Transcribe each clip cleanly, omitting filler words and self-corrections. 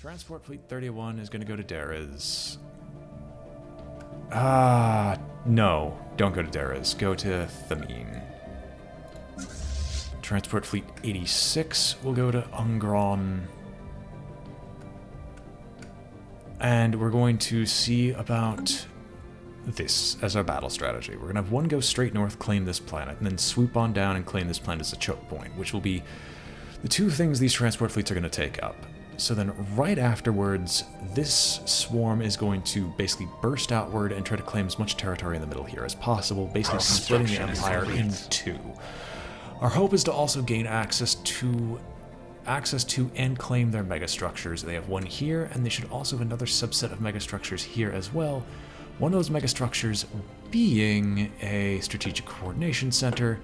Transport Fleet 31 is going to go to Dariz. No. Don't go to Dariz. Go to Thameen. Transport Fleet 86 will go to Ungron. And we're going to see about this as our battle strategy. We're going to have one go straight north, claim this planet, and then swoop on down and claim this planet as a choke point, which will be the two things these transport fleets are going to take up. So then right afterwards, this swarm is going to basically burst outward and try to claim as much territory in the middle here as possible, basically splitting the Empire in two. Our hope is to also gain access to and claim their megastructures. They have one here, and they should also have another subset of megastructures here as well. One of those megastructures being a strategic coordination center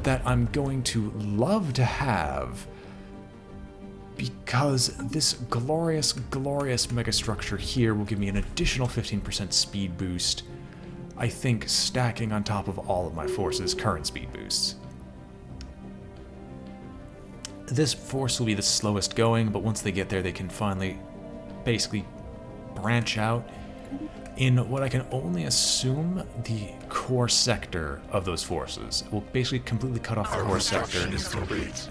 that I'm going to love to have, because this glorious, glorious megastructure here will give me an additional 15% speed boost, I think stacking on top of all of my forces' current speed boosts. This force will be the slowest going, but once they get there, they can finally basically branch out in what I can only assume the core sector of those forces. We'll basically completely cut off the core sector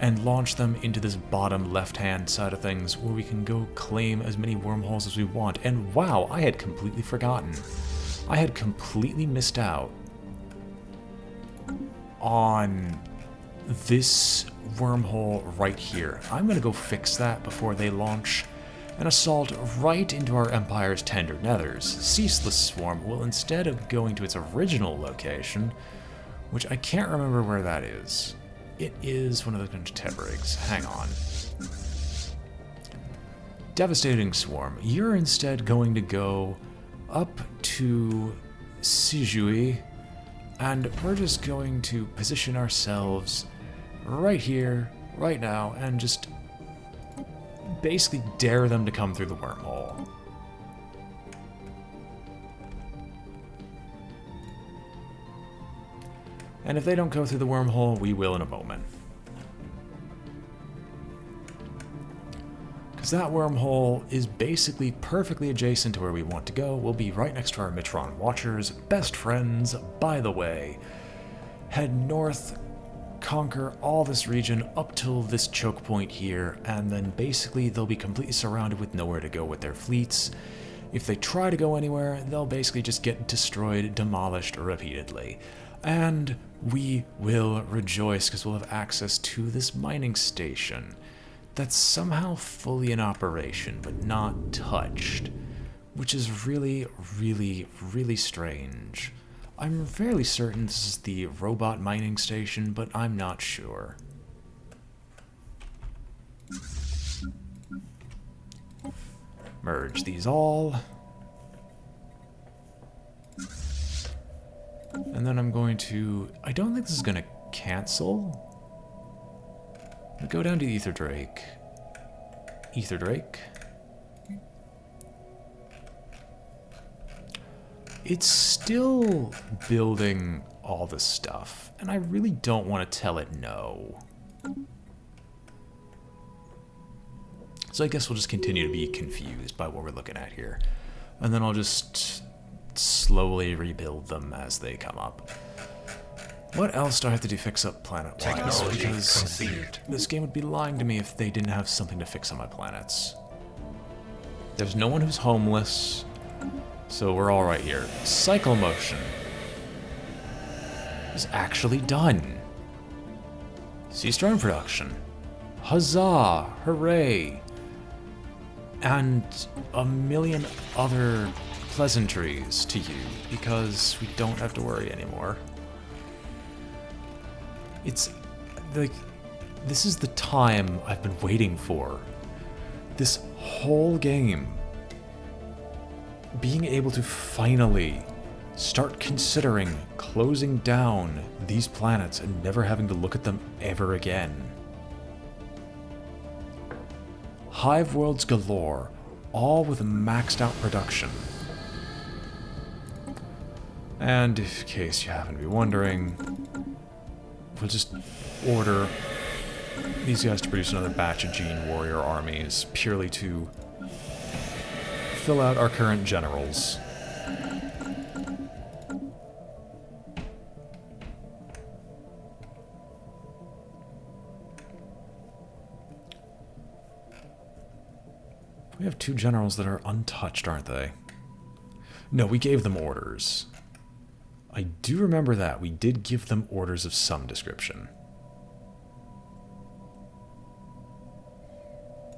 and launch them into this bottom left-hand side of things where we can go claim as many wormholes as we want. And wow, I had completely forgotten. I had completely missed out on this wormhole right here. I'm gonna go fix that before they launch an assault right into our Empire's tender nethers. Ceaseless Swarm will, instead of going to its original location, which I can't remember where that is. It is one of the Tebrigs. Hang on. Devastating Swarm, you're instead going to go up to Sijui, and we're just going to position ourselves right here, right now, and just basically dare them to come through the wormhole. And if they don't go through the wormhole, we will in a moment. Because that wormhole is basically perfectly adjacent to where we want to go. We'll be right next to our Mitron Watchers, best friends, by the way. Head north, conquer all this region up till this choke point here, and then basically they'll be completely surrounded with nowhere to go with their fleets. If they try to go anywhere, they'll basically just get destroyed, demolished repeatedly. And we will rejoice because we'll have access to this mining station that's somehow fully in operation but not touched, which is really, really, really strange. I'm fairly certain this is the robot mining station, but I'm not sure. Merge these all. And then I'm going to... I don't think this is going to cancel. Go down to Ether Drake. Ether Drake. It's still building all this stuff, and I really don't want to tell it no. So I guess we'll just continue to be confused by what we're looking at here. And then I'll just slowly rebuild them as they come up. What else do I have to do fix up planet-wise? Because this game would be lying to me if they didn't have something to fix on my planets. There's no one who's homeless. So we're all right here. Cycle motion is actually done. Sea-Storm production. Huzzah! Hooray! And a million other pleasantries to you, because we don't have to worry anymore. It's like, this is the time I've been waiting for. This whole game. Being able to finally start considering closing down these planets and never having to look at them ever again. Hive worlds galore, all with maxed out production. And in case you happen to be wondering, we'll just order these guys to produce another batch of Gene Warrior armies purely to fill out our current generals. We have 2 generals that are untouched, aren't they? No, we gave them orders. I do remember that. We did give them orders of some description.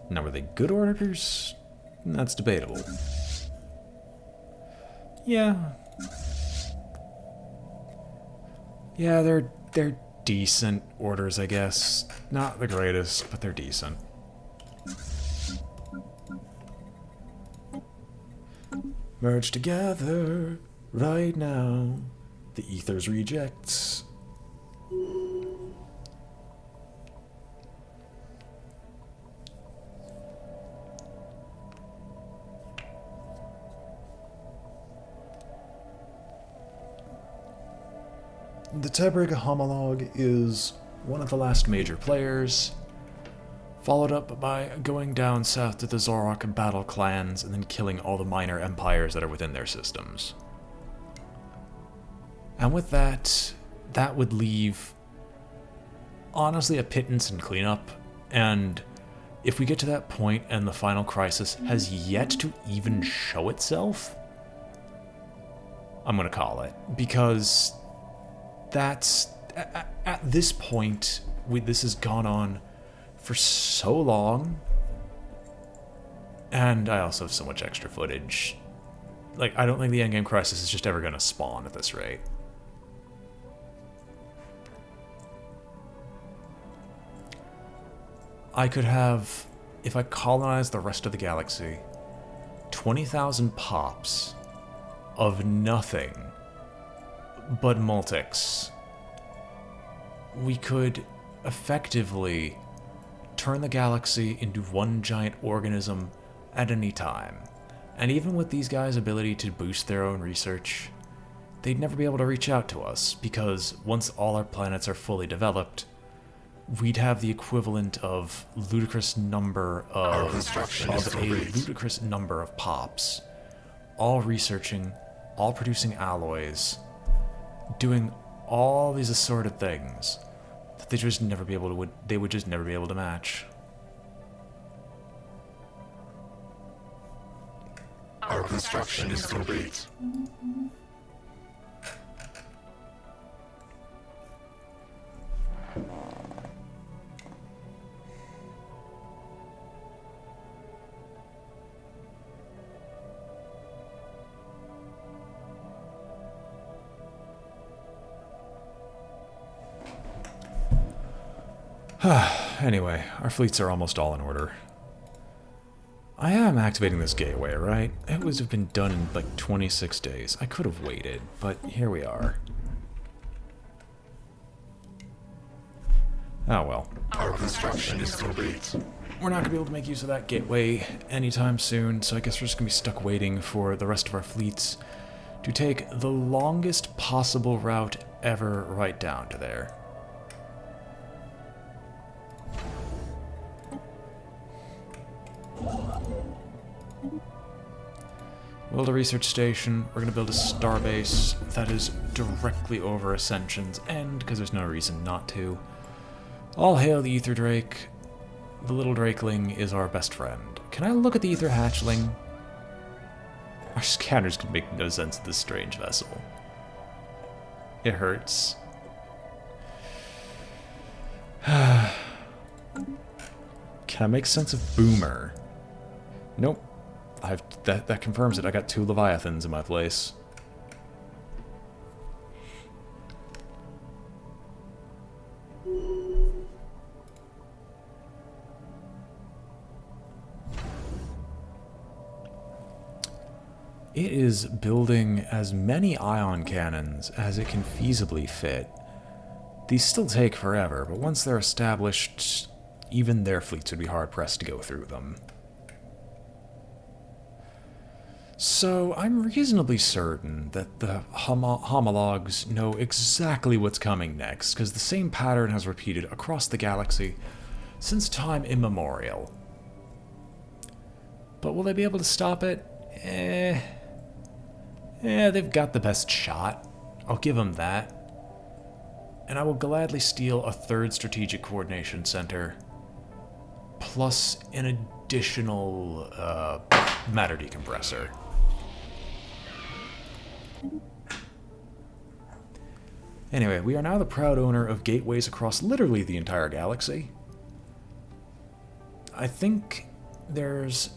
Now, were they good orders? That's debatable. Yeah. Yeah, they're decent orders, I guess. Not the greatest, but they're decent. Merge together right now. The ethers rejects. The Tebrig homologue is one of the last major players, followed up by going down south to the Zorok battle clans and then killing all the minor empires that are within their systems. And with that, that would leave, honestly, a pittance and cleanup, and if we get to that point and the final crisis has yet to even show itself, I'm gonna call it, because that's, at this point, this has gone on for so long, and I also have so much extra footage. Like, I don't think the endgame crisis is just ever gonna spawn at this rate. I could have, if I colonize the rest of the galaxy, 20,000 pops of nothing but multics. We could effectively turn the galaxy into one giant organism at any time. And even with these guys' ability to boost their own research, they'd never be able to reach out to us, because once all our planets are fully developed, we'd have the equivalent of ludicrous number of ludicrous number of pops, all researching, all producing alloys, doing all these assorted things that they just never be able to. They would just never be able to match. Our construction is complete. Anyway, our fleets are almost all in order. I am activating this gateway, right? It would have been done in like 26 days. I could have waited, but here we are. Oh well. Our construction is complete. We're not going to be able to make use of that gateway anytime soon, so I guess we're just going to be stuck waiting for the rest of our fleets to take the longest possible route ever right down to there. Build a research station. We're going to build a starbase that is directly over Ascension's end, because there's no reason not to. All hail the Ether Drake. The little Drakeling is our best friend. Can I look at the Ether Hatchling? Our scanners can make no sense of this strange vessel. It hurts. Can I make sense of Boomer? Nope. That confirms it. I got 2 Leviathans in my place. It is building as many ion cannons as it can feasibly fit. These still take forever, but once they're established, even their fleets would be hard-pressed to go through them. So, I'm reasonably certain that the homologues know exactly what's coming next, because the same pattern has repeated across the galaxy since time immemorial. But will they be able to stop it? Yeah, they've got the best shot. I'll give them that. And I will gladly steal a third strategic coordination center, plus an additional matter decompressor. Anyway, we are now the proud owner of gateways across literally the entire galaxy. I think there's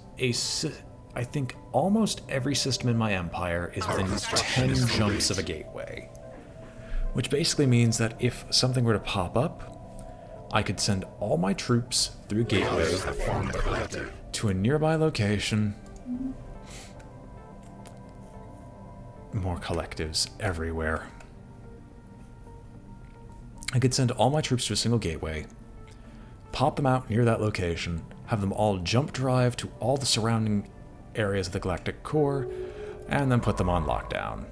I think almost every system in my empire is within 10 jumps of a gateway. Which basically means that if something were to pop up, I could send all my troops through a gateway to a nearby location. More collectives everywhere. I could send all my troops to a single gateway, pop them out near that location, have them all jump drive to all the surrounding areas of the galactic core, and then put them on lockdown.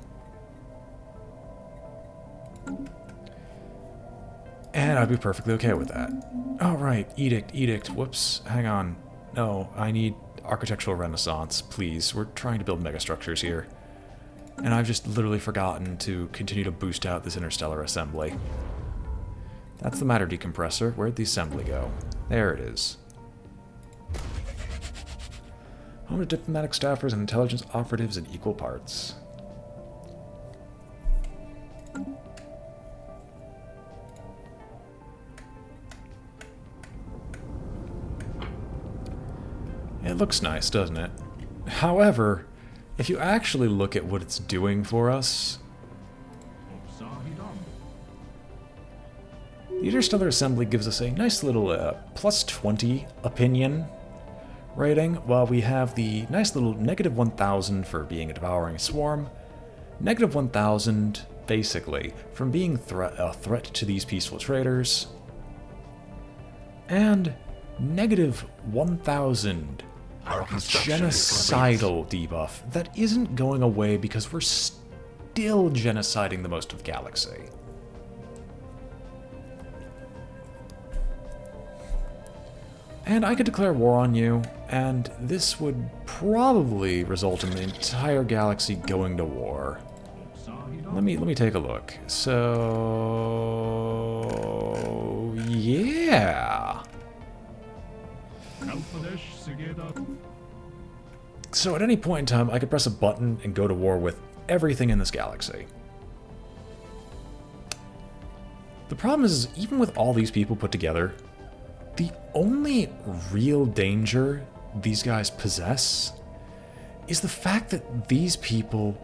And I'd be perfectly okay with that. Oh, right, edict, whoops, hang on. No, I need architectural renaissance, please. We're trying to build megastructures here. And I've just literally forgotten to continue to boost out this interstellar assembly. That's the matter decompressor. Where'd the assembly go? There it is. Home to diplomatic staffers and intelligence operatives in equal parts. It looks nice, doesn't it? However, if you actually look at what it's doing for us, the Interstellar Assembly gives us a nice little plus 20 opinion rating, while we have the nice little negative 1,000 for being a devouring swarm, negative 1,000, basically, from being a threat to these peaceful traders, and negative 1,000 genocidal debuff that isn't going away because we're still genociding the most of the galaxy. And I could declare war on you, and this would probably result in the entire galaxy going to war. Let me take a look. So yeah. So at any point in time, I could press a button and go to war with everything in this galaxy. The problem is, even with all these people put together, the only real danger these guys possess is the fact that these people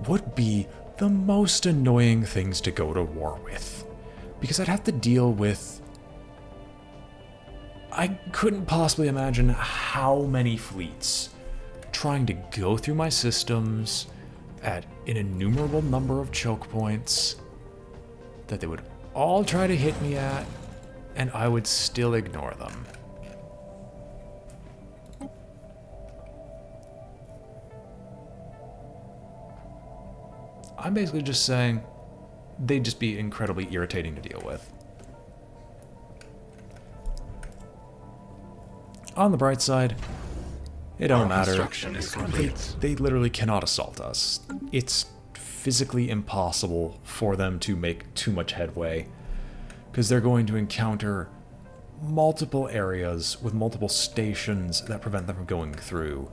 would be the most annoying things to go to war with. Because I'd have to deal with... I couldn't possibly imagine how many fleets trying to go through my systems at an innumerable number of choke points that they would all try to hit me at, and I would still ignore them. I'm basically just saying they'd just be incredibly irritating to deal with. On the bright side, it don't matter. They literally cannot assault us. It's physically impossible for them to make too much headway, because they're going to encounter multiple areas with multiple stations that prevent them from going through.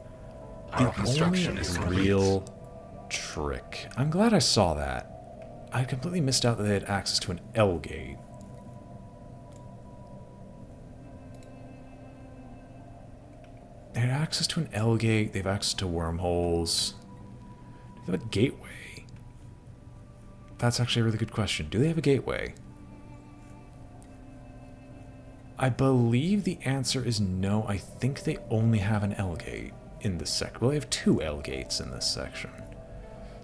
The only real trick... I'm glad I saw that. I completely missed out that they had access to an L gate. They had access to an L gate, they have access to wormholes. Do they have a gateway? That's actually a really good question. Do they have a gateway? I believe the answer is no. I think they only have an L gate in this section. Well, they have 2 L gates in this section.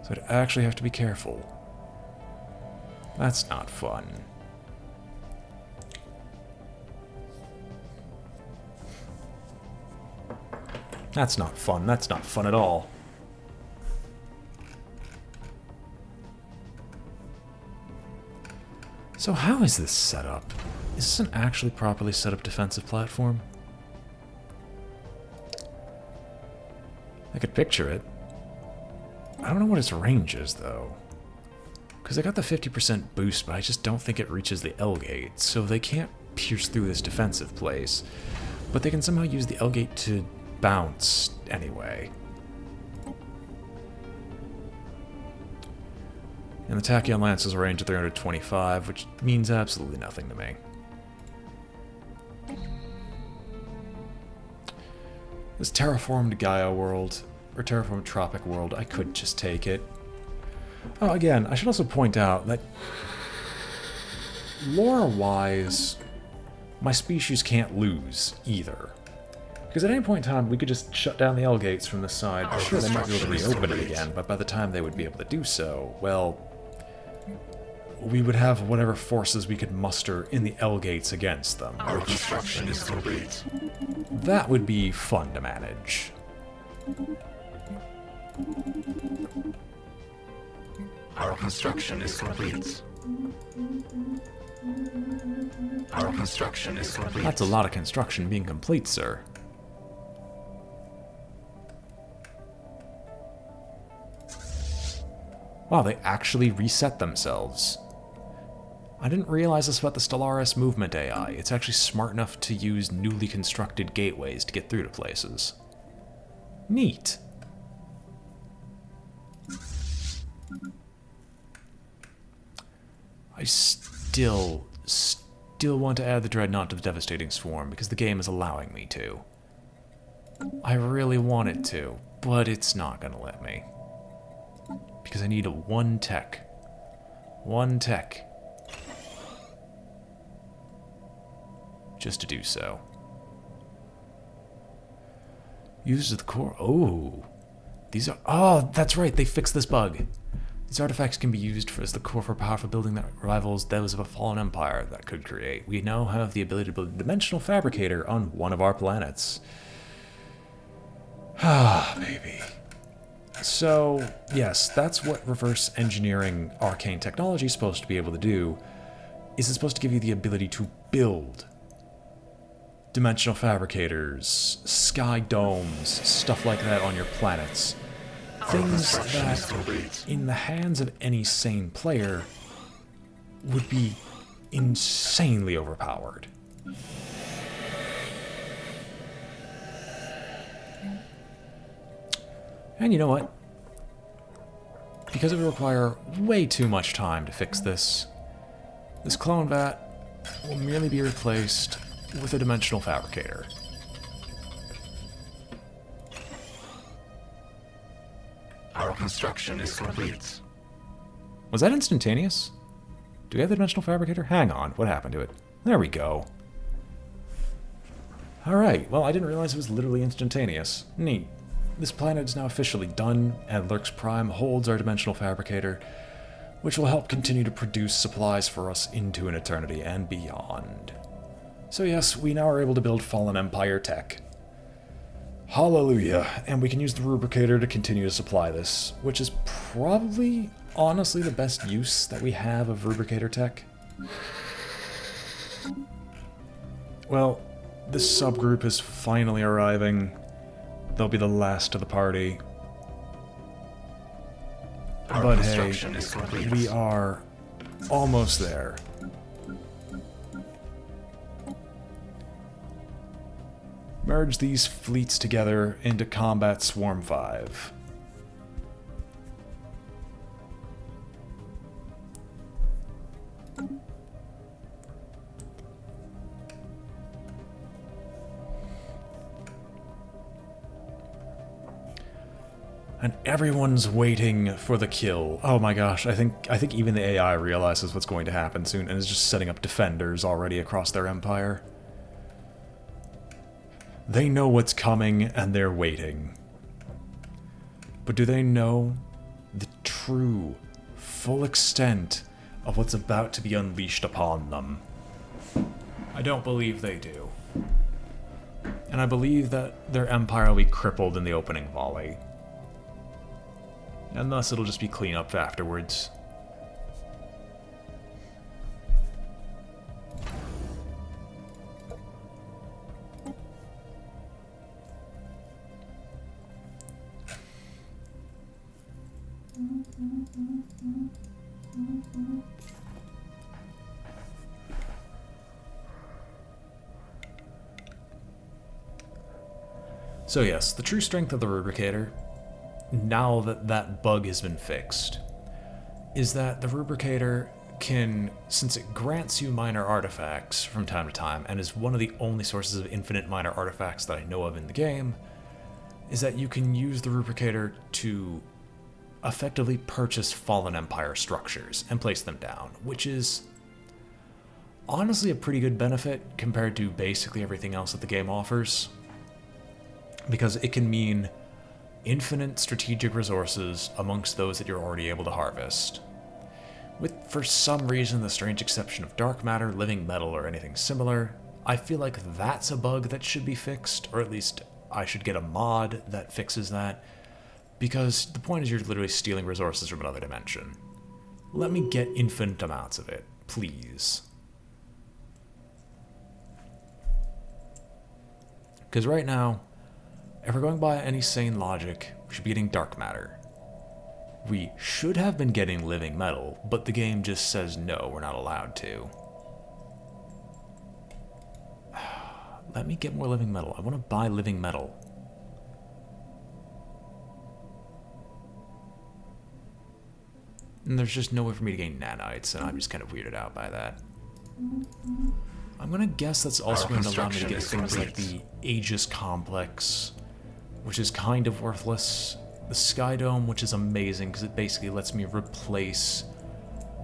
So I'd actually have to be careful. That's not fun. That's not fun. That's not fun at all. So how is this set up? Is this an actually properly set up defensive platform? I could picture it. I don't know what its range is, though. Because I got the 50% boost, but I just don't think it reaches the L-gate, so they can't pierce through this defensive place. But they can somehow use the L-gate to bounce anyway. And the Tachyon Lance has a range of 325, which means absolutely nothing to me. This terraformed Gaia world, or terraformed Tropic world, I could just take it. Oh, again, I should also point out that lore-wise, my species can't lose either. Because at any point in time, we could just shut down the L-gates from this side. Sure, they might be able to reopen it again, but by the time they would be able to do so, well, we would have whatever forces we could muster in the L-gates against them. Our construction is complete. That would be fun to manage. Our construction is complete. Our construction is complete. That's a lot of construction being complete, sir. Wow, they actually reset themselves. I didn't realize this about the Stellaris movement AI. It's actually smart enough to use newly constructed gateways to get through to places. Neat. I still want to add the Dreadnought to the Devastating Swarm because the game is allowing me to. I really want it to, but it's not going to let me. Because I need one tech. One tech. Just to do so. Used the core. Oh. These are. Oh, that's right. They fixed this bug. These artifacts can be used as the core for powerful building that rivals those of a fallen empire that could create. We now have the ability to build a dimensional fabricator on one of our planets. Ah, baby. So, yes, that's what reverse engineering arcane technology is supposed to be able to do. Is it's supposed to give you the ability to build dimensional fabricators, sky domes, stuff like that on your planets. Things that, in the hands of any sane player, would be insanely overpowered. And you know what? Because it would require way too much time to fix this, this clone vat will merely be replaced with a dimensional fabricator. Our construction is complete. Was that instantaneous? Do we have the dimensional fabricator? Hang on, what happened to it? There we go. Alright, well, I didn't realize it was literally instantaneous. Neat. This planet is now officially done, and Lurk's Prime holds our dimensional fabricator, which will help continue to produce supplies for us into an eternity and beyond. So yes, we now are able to build Fallen Empire tech. Hallelujah, and we can use the Rubricator to continue to supply this, which is probably, honestly, the best use that we have of Rubricator tech. Well, this subgroup is finally arriving. They'll be the last of the party. But hey, we are almost there. Merge these fleets together into Combat Swarm 5. And everyone's waiting for the kill. Oh my gosh, I think even the AI realizes what's going to happen soon and is just setting up defenders already across their empire. They know what's coming and they're waiting. But do they know the true, full extent of what's about to be unleashed upon them? I don't believe they do. And I believe that their empire will be crippled in the opening volley. And thus it'll just be cleanup afterwards. So yes, the true strength of the Rubricator, now that that bug has been fixed, is that the Rubricator can, since it grants you minor artifacts from time to time, and is one of the only sources of infinite minor artifacts that I know of in the game, is that you can use the Rubricator to effectively purchase Fallen Empire structures and place them down, which is honestly a pretty good benefit compared to basically everything else that the game offers, because it can mean infinite strategic resources amongst those that you're already able to harvest. With, for some reason, the strange exception of dark matter, living metal, or anything similar, I feel like that's a bug that should be fixed, or at least I should get a mod that fixes that, because the point is you're literally stealing resources from another dimension. Let me get infinite amounts of it, please. Because right now, if we're going by any sane logic, we should be getting dark matter. We should have been getting living metal, but the game just says no, we're not allowed to. Let me get more living metal. I want to buy living metal. And there's just no way for me to gain nanites, and I'm just kind of weirded out by that. I'm going to guess that's also going to allow me to get things like the Aegis Complex, which is kind of worthless. The Sky Dome, which is amazing because it basically lets me replace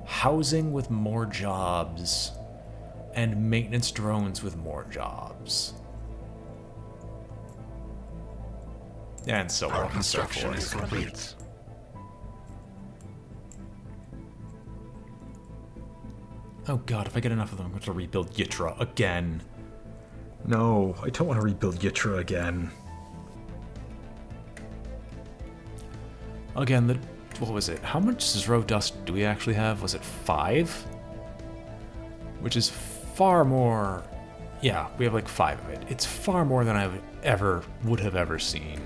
housing with more jobs and maintenance drones with more jobs. And so Our on and so construction is forth. complete. Oh god, if I get enough of them, I'm going to rebuild Yitra again. No, I don't want to rebuild Yitra again. Again, what was it? How much Zero Dust do we actually have? Was it 5? Which is far more... Yeah, we have like 5 of it. It's far more than I would have ever seen.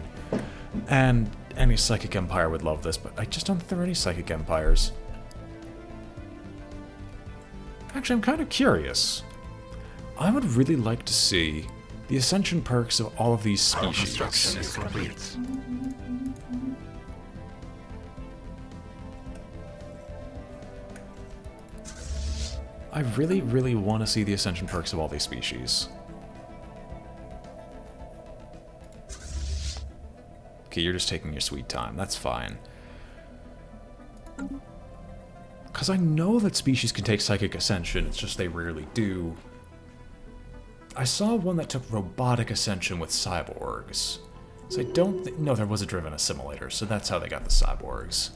And any Psychic Empire would love this, but I just don't think there are any Psychic Empires. Actually, I'm kind of curious. I would really like to see the ascension perks of all of these Our species. construction is complete. I really, really want to see the ascension perks of all these species. Okay, you're just taking your sweet time. That's fine. Because I know that species can take Psychic Ascension, it's just they rarely do. I saw one that took Robotic Ascension with cyborgs. So I don't think... No, there was a Driven Assimilator, so that's how they got the cyborgs.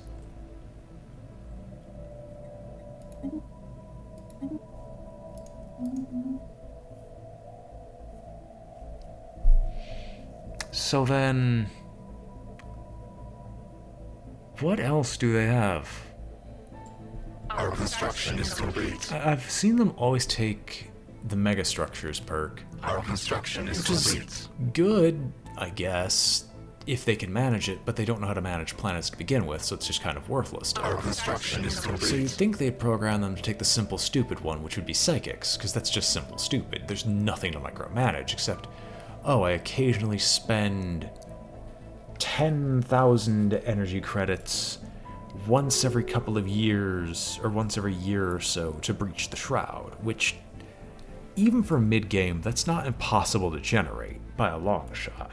So then... What else do they have? Our construction is complete. I've seen them always take the Megastructures perk, Our construction is which is complete. good, I guess, if they can manage it, but they don't know how to manage planets to begin with, so it's just kind of worthless to Our them. construction is So you'd complete. think they'd program them to take the simple stupid one, which would be Psychics, because that's just simple stupid. There's nothing to micromanage, except, oh, I occasionally spend 10,000 energy credits once every couple of years, or once every year or so, to breach the Shroud, which, even for mid-game, that's not impossible to generate, by a long shot.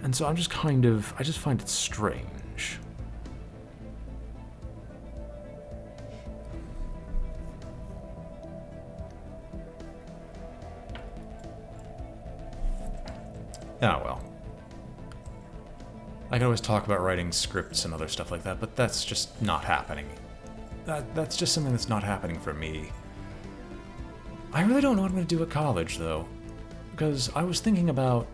And so I'm just kind of, I just find it strange. Oh well. I can always talk about writing scripts and other stuff like that, but that's just not happening. That's just something that's not happening for me. I really don't know what I'm going to do at college, though, because I was thinking about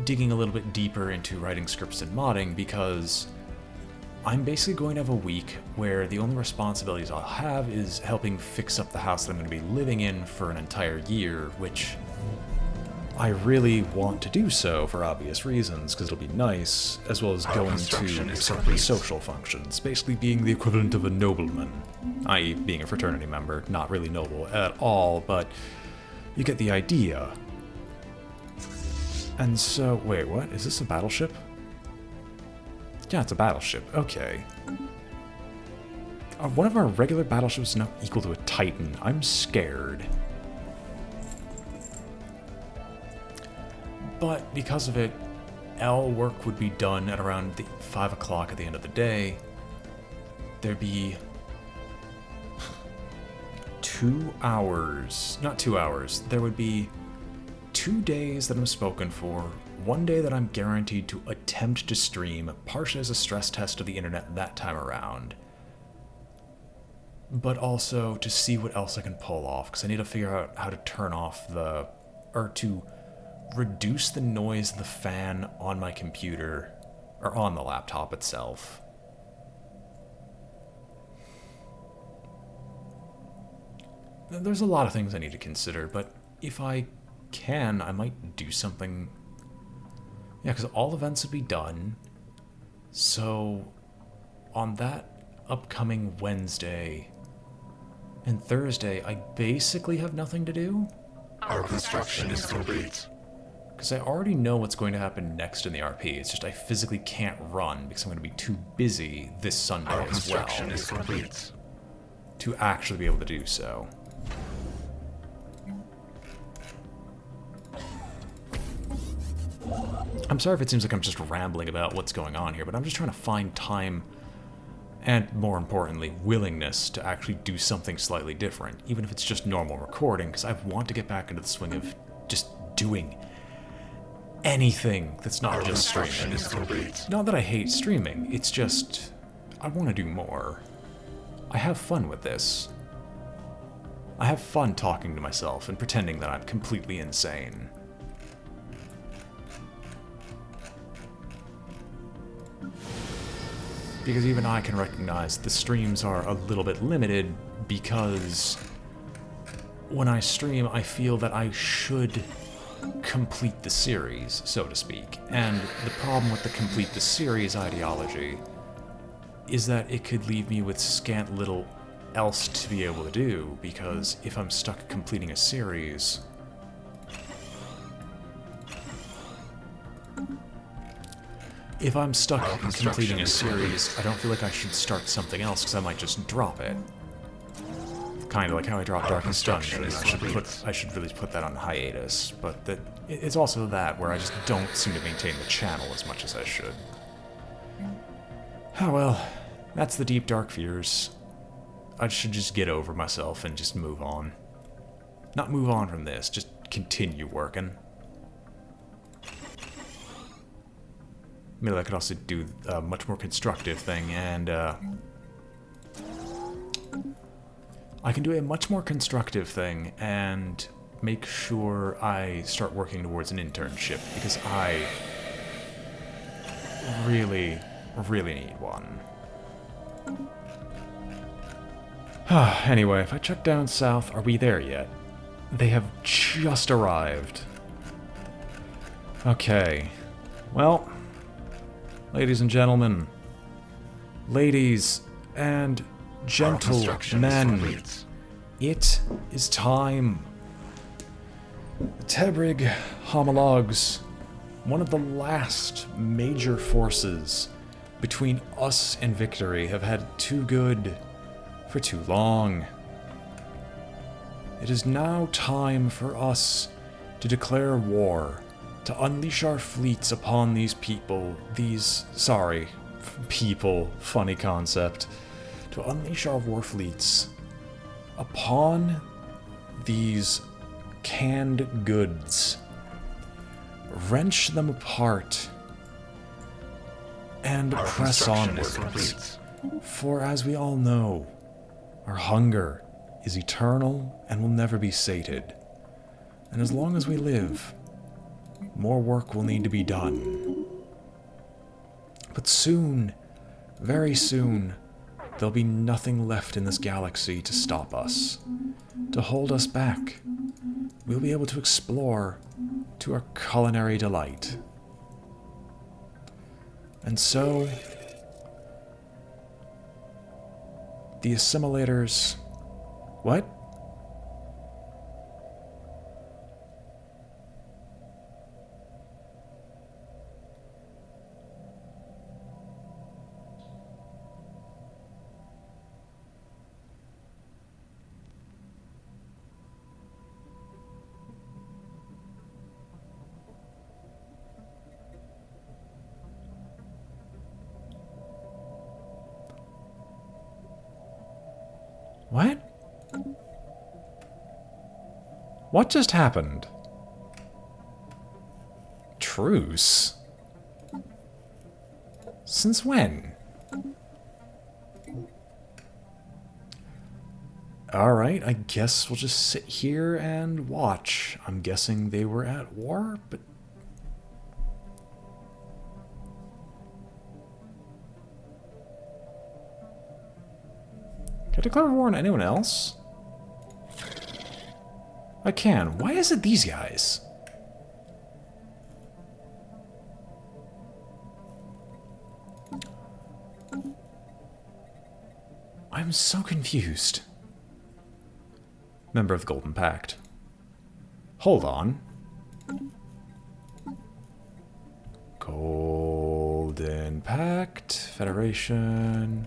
digging a little bit deeper into writing scripts and modding, because I'm basically going to have a week where the only responsibilities I'll have is helping fix up the house that I'm going to be living in for an entire year, which I really want to do so for obvious reasons, because it'll be nice, as well as going construction to is certain complete. social functions, basically being the equivalent of a nobleman, i.e. being a fraternity member, not really noble at all, but you get the idea. And so, wait, what? Is this a battleship? Yeah, it's a battleship. Okay. One of our regular battleships is now equal to a Titan. I'm scared. But because of it, L work would be done at around 5 o'clock at the end of the day. There'd be 2 hours. Not 2 hours. There would be 2 days that I'm spoken for. 1 day that I'm guaranteed to attempt to stream, partially as a stress test of the internet that time around. But also to see what else I can pull off, because I need to figure out how to turn off or to reduce the noise of the fan on my computer, or on the laptop itself. There's a lot of things I need to consider, but if I can, I might do something. Yeah, because all events would be done. So, on that upcoming Wednesday and Thursday, I basically have nothing to do. Our construction is complete. Because I already know what's going to happen next in the RP. It's just I physically can't run because I'm going to be too busy this Sunday Our as well construction is complete. to actually be able to do so. I'm sorry if it seems like I'm just rambling about what's going on here, but I'm just trying to find time and, more importantly, willingness to actually do something slightly different, even if it's just normal recording, because I want to get back into the swing of just doing anything that's not just streaming. Is complete. Not that I hate streaming, it's just I want to do more. I have fun with this. I have fun talking to myself and pretending that I'm completely insane. Because even I can recognize the streams are a little bit limited because when I stream, I feel that I should complete the series, so to speak. And the problem with the complete the series ideology is that it could leave me with scant little else to be able to do, because if I'm stuck completing a series, if I'm stuck completing a series, I don't feel like I should start something else because I might just drop it. Kind of like how I dropped Darkest Dungeon. I should really put that on hiatus, but it's also that where I just don't seem to maintain the channel as much as I should. Oh well, that's the deep dark fears. I should just get over myself and just move on. Not move on from this, just continue working. Maybe I could also do a much more constructive thing, and I can do a much more constructive thing and make sure I start working towards an internship, because I really, really need one. Anyway, if I check down south, are we there yet? They have just arrived. Okay. Well, ladies and gentlemen, ladies and gentlemen, it is time. The Tebrig homologues, one of the last major forces between us and victory, have had it too good for too long. It is now time for us to declare war, to unleash our fleets upon these people, funny concept, to unleash our war fleets upon these canned goods, wrench them apart, and press onwards. For as we all know, our hunger is eternal and will never be sated. And as long as we live, more work will need to be done. But soon, very soon, there'll be nothing left in this galaxy to stop us, to hold us back. We'll be able to explore to our culinary delight. And so, the assimilators... What? What? What just happened? Truce? Since when? Alright, I guess we'll just sit here and watch. I'm guessing they were at war, but... Can I declare war on anyone else? I can. Why is it these guys? I'm so confused. Member of the Golden Pact. Hold on. Golden Pact, Federation.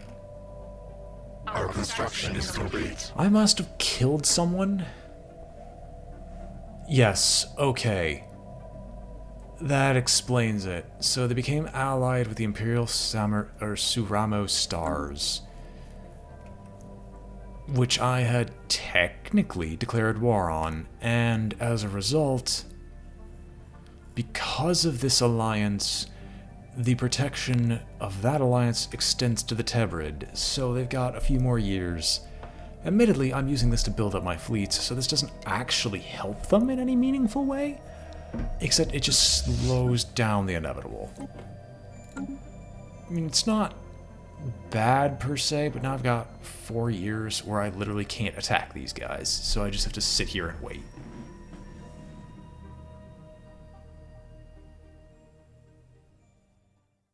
Our construction is complete. I must have killed someone. Yes, okay. That explains it. So they became allied with the Imperial Suramo Stars, which I had technically declared war on, and as a result, because of this alliance, the protection of that alliance extends to the Tebrid, so they've got a few more years. Admittedly, I'm using this to build up my fleets, so this doesn't actually help them in any meaningful way, except it just slows down the inevitable. I mean, it's not bad per se, but now I've got 4 years where I literally can't attack these guys, so I just have to sit here and wait.